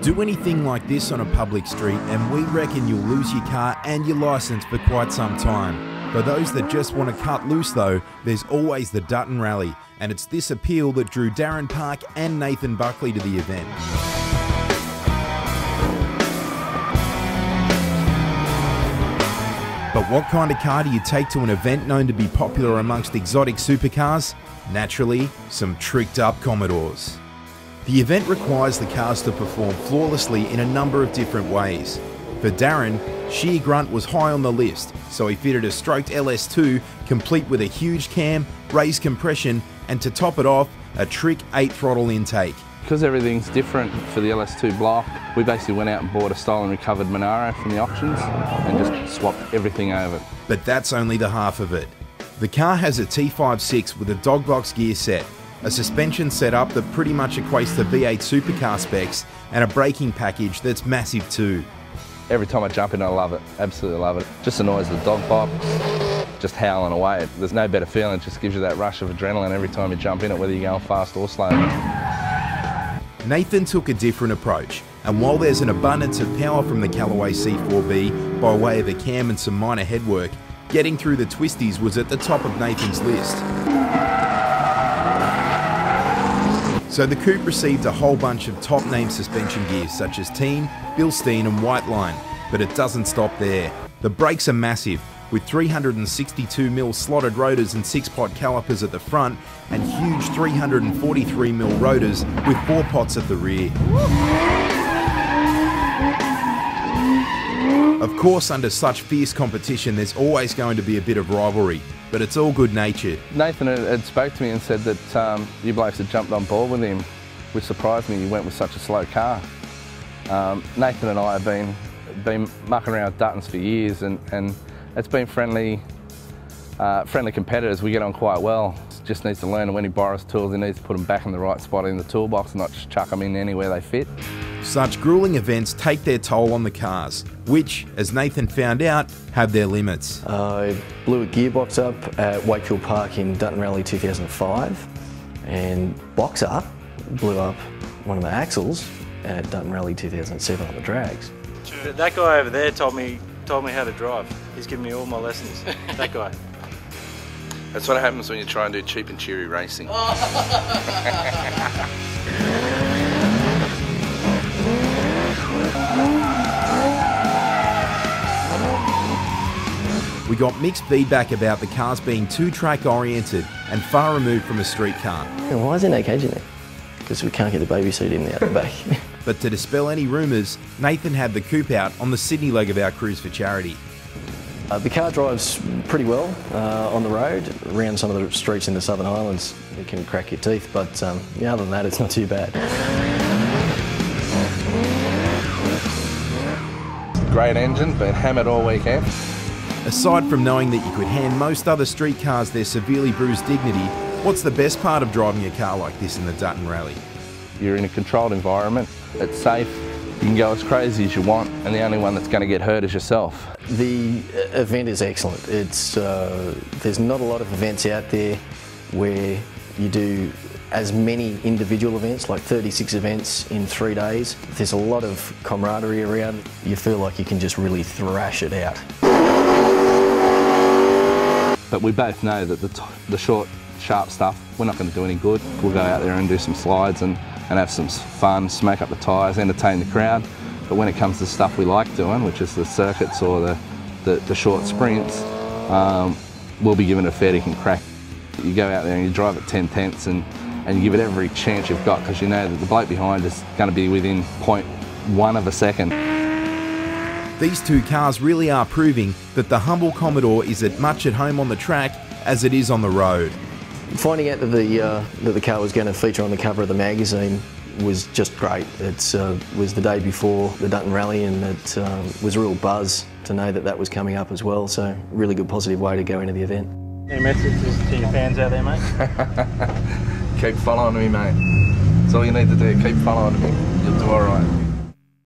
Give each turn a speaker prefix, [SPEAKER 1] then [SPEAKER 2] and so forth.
[SPEAKER 1] Do anything like this on a public street and we reckon you'll lose your car and your licence for quite some time. For those that just want to cut loose though, there's always the Dutton Rally, and it's this appeal that drew Darren Park and Nathan Buckley to the event. But what kind of car do you take to an event known to be popular amongst exotic supercars? Naturally, some tricked up Commodores. The event requires the cars to perform flawlessly in a number of different ways. For Darren, sheer grunt was high on the list, so he fitted a stroked LS2 complete with a huge cam, raised compression, and to top it off, a trick 8-throttle intake.
[SPEAKER 2] Because everything's different for the LS2 block, we basically went out and bought a stolen recovered Monaro from the auctions and just swapped everything over.
[SPEAKER 1] But that's only the half of it. The car has a T56 with a dog box gear set, a suspension setup that pretty much equates to V8 supercar specs, and a braking package that's massive too.
[SPEAKER 2] Every time I jump in, I love it, absolutely love it. Just the noise of the dog pop, just howling away. There's no better feeling, it just gives you that rush of adrenaline every time you jump in it, whether you're going fast or slow.
[SPEAKER 1] Nathan took a different approach, and while there's an abundance of power from the Callaway C4B by way of a cam and some minor headwork, getting through the twisties was at the top of Nathan's list. So the coupe received a whole bunch of top-name suspension gears such as Team, Bilstein and Whiteline, but it doesn't stop there. The brakes are massive, with 362mm slotted rotors and 6-pot calipers at the front and huge 343mm rotors with 4 pots at the rear. Of course, under such fierce competition, there's always going to be a bit of rivalry, but it's all good-natured.
[SPEAKER 2] Nathan had spoke to me and said that you blokes had jumped on board with him, which surprised me. You went with such a slow car. Nathan and I have been mucking around with Duttons for years, and it's been friendly competitors. We get on quite well. Just needs to learn that when he borrows tools, he needs to put them back in the right spot in the toolbox and not just chuck them in anywhere they fit.
[SPEAKER 1] Such grueling events take their toll on the cars, which, as Nathan found out, have their limits.
[SPEAKER 3] I blew a gearbox up at Wakefield Park in Dutton Rally 2005, and Boxer blew up one of the axles at Dutton Rally 2007 on the drags.
[SPEAKER 4] That guy over there told me how to drive. He's given me all my lessons. That guy.
[SPEAKER 2] That's what happens when you try and do cheap and cheery racing.
[SPEAKER 1] We got mixed feedback about the cars being too track oriented and far removed from a street car.
[SPEAKER 3] Why is there no cage in there? Because we can't get the baby seat in there out the back.
[SPEAKER 1] But to dispel any rumours, Nathan had the coupe out on the Sydney leg of our Cruise for Charity.
[SPEAKER 3] The car drives pretty well on the road. Around some of the streets in the Southern Highlands, it can crack your teeth, but yeah, other than that, it's not too bad.
[SPEAKER 2] Great engine, been hammered all weekend.
[SPEAKER 1] Aside from knowing that you could hand most other street cars their severely bruised dignity, what's the best part of driving a car like this in the Dutton Rally?
[SPEAKER 2] You're in a controlled environment, it's safe, you can go as crazy as you want, and the only one that's going to get hurt is yourself.
[SPEAKER 3] The event is excellent. There's not a lot of events out there where you do as many individual events, like 36 events in 3 days. There's a lot of camaraderie around. You feel like you can just really thrash it out.
[SPEAKER 2] But we both know that the short, sharp stuff, we're not going to do any good. We'll go out there and do some slides and have some fun, smoke up the tyres, entertain the crowd. But when it comes to stuff we like doing, which is the circuits or the short sprints, we'll be given a fair dinkum crack. You go out there and you drive at 10 tenths and you give it every chance you've got, because you know that the bloke behind is going to be within 0.1 of a second.
[SPEAKER 1] These two cars really are proving that the humble Commodore is as much at home on the track as it is on the road.
[SPEAKER 3] Finding out that the car was going to feature on the cover of the magazine was just great. It was the day before the Dutton Rally, and it was a real buzz to know that that was coming up as well, so really good positive way to go into the event.
[SPEAKER 4] Any messages to your fans out there, mate?
[SPEAKER 2] Keep following me, mate. That's all you need to do, keep following me. You'll do all right.